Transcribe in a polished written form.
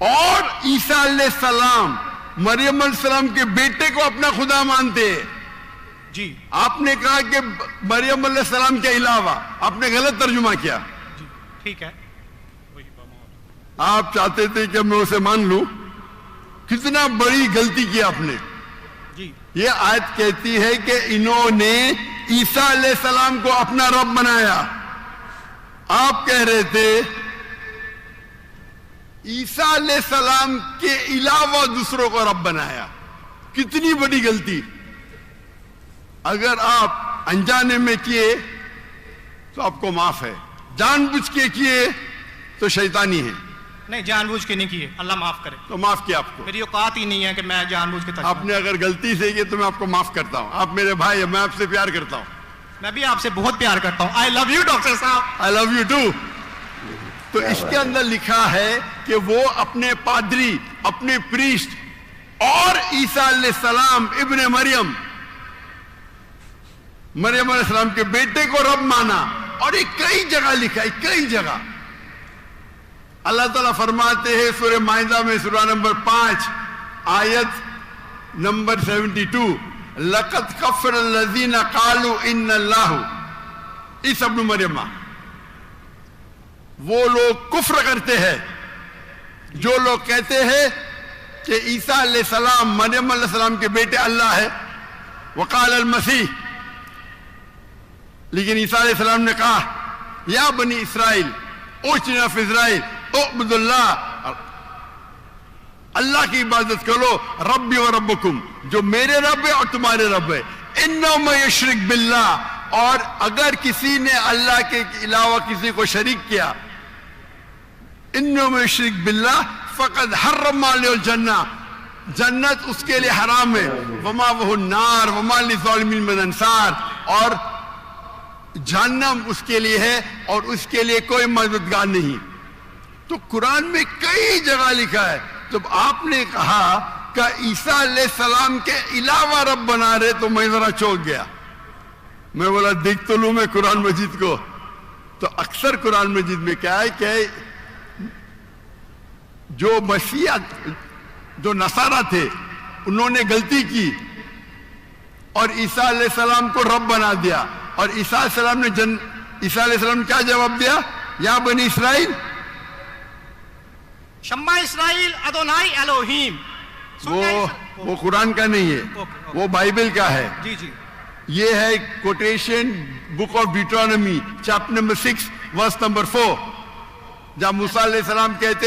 اور عیسیٰ علیہ السلام مریم علیہ السلام کے بیٹے کو اپنا خدا مانتے ہیں. جی آپ نے کہا کہ مریم علیہ السلام کے علاوہ، آپ نے غلط ترجمہ کیا. جی ٹھیک ہے. آپ چاہتے تھے کہ میں اسے مان لوں. کتنا بڑی غلطی کی آپ نے. جی یہ آیت کہتی ہے کہ انہوں نے عیسیٰ علیہ السلام کو اپنا رب بنایا. آپ کہہ رہے تھے عیسیٰ علیہ السلام کے علاوہ دوسروں کو رب بنایا. کتنی بڑی غلطی. اگر آپ انجانے میں کیے تو آپ کو معاف ہے، جان بوجھ کے کیے تو شیطانی ہے. نہیں، جان بوجھ کے نہیں کیے، اللہ معاف کرے. تو معاف کیا آپ کو. میری اوقات ہی نہیں ہے کہ میں جان بوجھ کے آپ نے اگر غلطی سے کی تو میں آپ کو معاف کرتا ہوں. آپ میرے بھائی ہیں، میں آپ سے پیار کرتا ہوں. میں بھی آپ سے بہت پیار کرتا ہوں. آئی لو یو ڈاکٹر صاحب. I love you too. تو اس کے اندر لکھا ہے کہ وہ اپنے پادری، اپنے پریسٹ اور عیسیٰ علیہ السلام ابن مریم علیہ السلام کے بیٹے کو رب مانا. اور یہ کئی جگہ لکھا ہے، کئی جگہ. اللہ تعالیٰ فرماتے ہیں سورہ مائدہ میں، سورہ نمبر 5 آیت نمبر 72، لَقَدْ كَفَّرَ الَّذِينَ قَالُوا إِنَّ اللَّهُ عِيسَى ابْنُ مریم. وہ لوگ کفر کرتے ہیں جو لوگ کہتے ہیں کہ عیسیٰ علیہ السلام مریم علیہ السلام کے بیٹے اللہ ہے. وقال المسیح، لیکن عیسیٰ علیہ السلام نے کہا یا بنی اسرائیل اوچنا فی اسرائیل اعبدوا اللہ، اللہ کی عبادت کرو، ربی و ربکم، جو میرے رب ہے اور تمہارے رب ہے. انہ من یشرک باللہ، اور اگر کسی نے اللہ کے علاوہ کسی کو شریک کیا، انہ من یشرک باللہ فقد حرم علیہ الجنہ، جنت اس کے لیے حرام ہے. وما وہ النار وما للظالمین من انصار، اور جہنم اس کے لیے ہے اور اس کے لیے کوئی مددگار نہیں. تو قرآن میں کئی جگہ لکھا ہے. جب آپ نے کہا کہ عیسیٰ علیہ السلام کے علاوہ رب بنا رہے تو میں ذرا چونک گیا. میں بولا دیکھ تو لوں میں قرآن مجید کو. تو اکثر قرآن مجید میں کیا ہے کہ جو مسیح جو نصارہ تھے انہوں نے غلطی کی اور عیسیٰ علیہ السلام کو رب بنا دیا. اور عیسیٰ علیہ السلام نے عیسیٰ علیہ السلام نے کیا جواب دیا؟ یا بنی اسرائیل، شما اسرائیل ادونائی الوہیم. وہ قرآن کا نہیں ہے، وہ بائبل کا ہے. جی جی یہ ہے quotation book of Deuteronomy chapter number 6 verse number 4، جہاں موسیٰ علیہ السلام کہتے